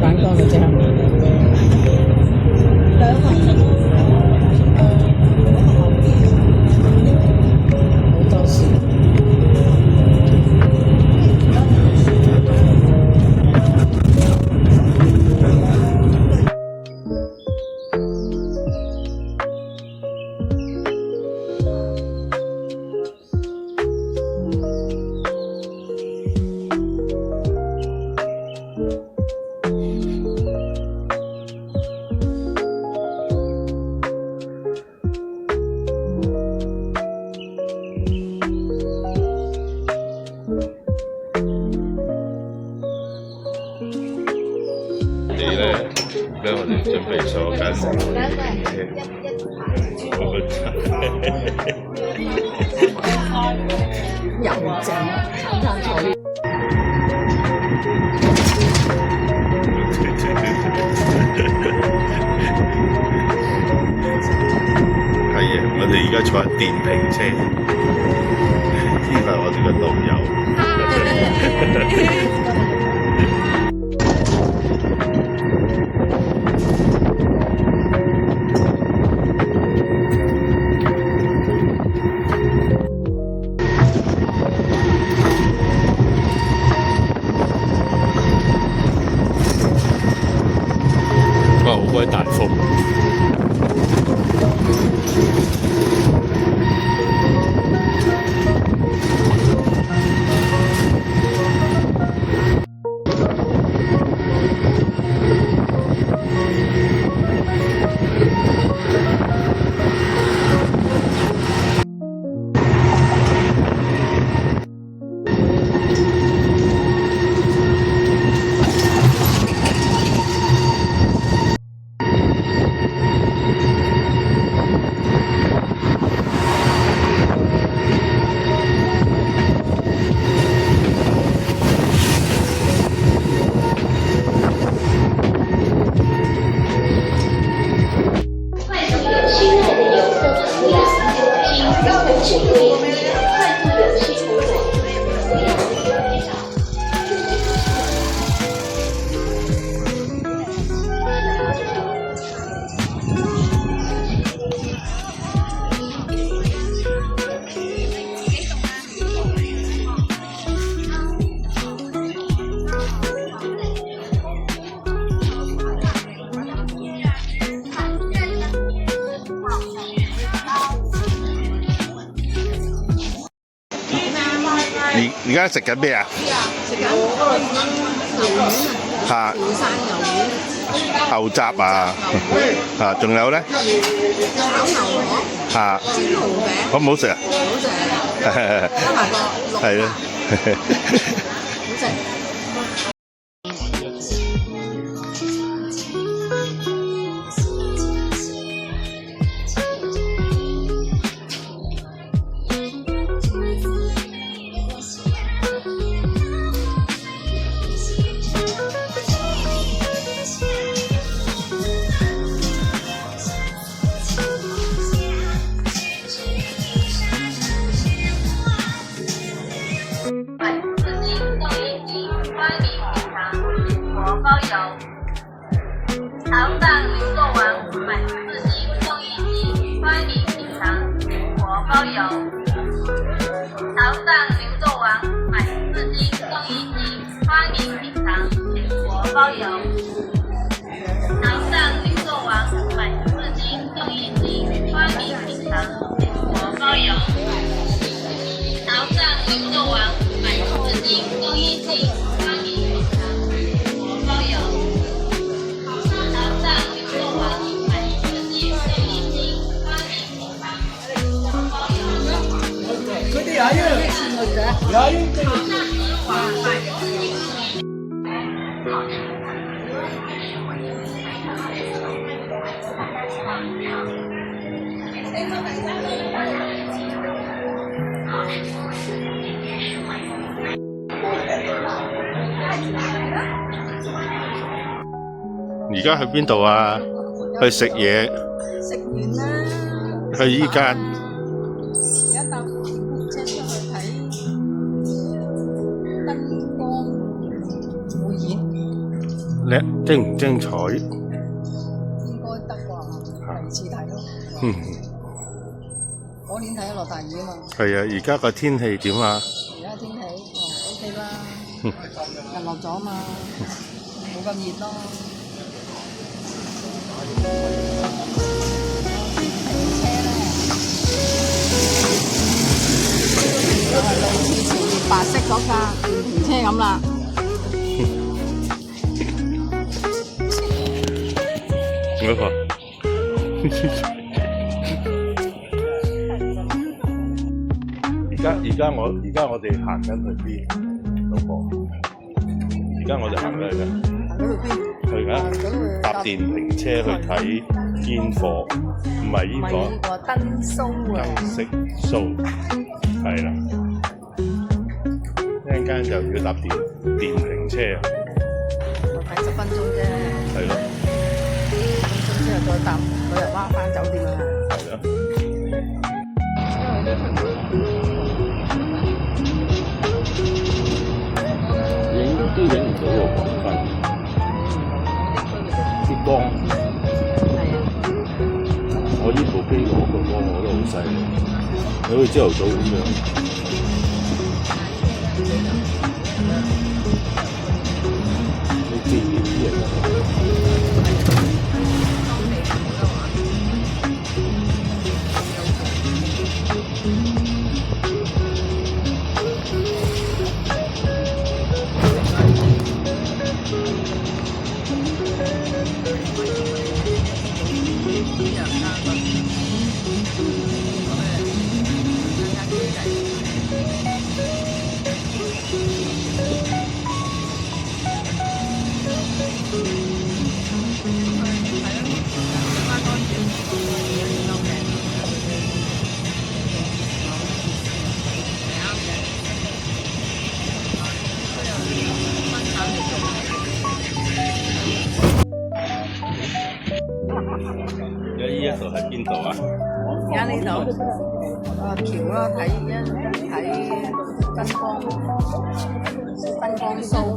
玩過嘅啫。好多時。而家我哋準備坐緊郵政餐餐坐呢。係啊，我哋而家坐緊電瓶車，呢個係我哋嘅導遊。哇！好鬼大風。而家食緊咩啊？食緊牛丸啊，潮汕牛丸、牛雜啊，仲有咧？炒牛河、煎蠔餅，好唔好食啊？好食，加埋個係咯。好食。潮汕牛肉丸买4斤送1斤，欢迎品尝，全国包邮。潮汕牛肉丸买4斤送1斤，欢迎品尝，全国包邮。潮汕牛肉丸买4斤送1斤，欢迎品尝，全国包邮。潮汕牛肉丸买4斤送1斤，欢迎品尝，全国包邮。而家去邊度啊？去食嘢。食完啦。去依間。而家搭電車出去睇燈光。會演叻精唔精彩？應該得啩，第二次睇咯。嗰年睇落大雨啊嘛。係啊，而家個天氣點啊？而家天氣OK 啦，日落咗嘛，冇咁熱咯。車咧，就係類似前面白色嗰架電瓶車咁啦。嗰個而家我哋行緊去邊？老婆，而家我哋行緊去邊？行嗰度邊？去緊搭電瓶車去睇煙火，唔係煙火，唔係個燈 show 啊！燈飾 show， 係啦，一陣間就要搭電瓶車啊！我睇10分鐘啫。係咯。10分鐘之後再搭旅遊巴返酒店啊！係咯。都影唔到喎，黃昏啲光。係啊！我呢部機攞個光攞得好細，好似朝頭早咁樣。你見唔見啲人啊？呢一度係邊度啊？而家呢度橋咯，睇燈光 show。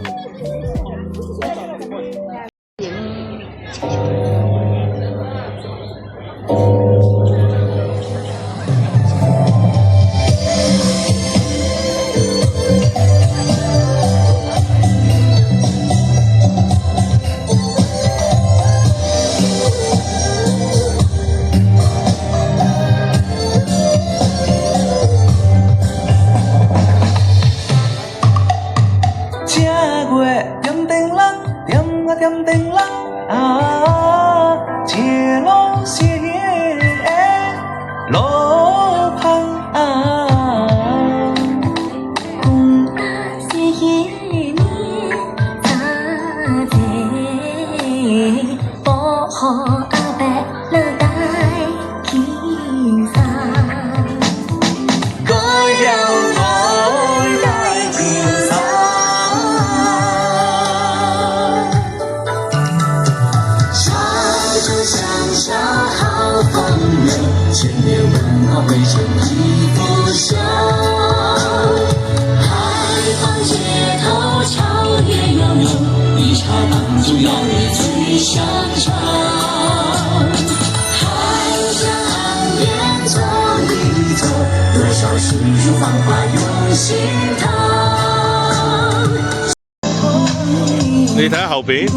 你睇下後邊。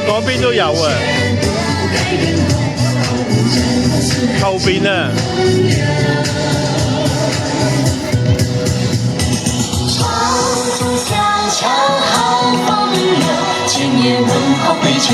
嗰邊都有啊，後邊啊。潮州小桥好风流，千年文化汇成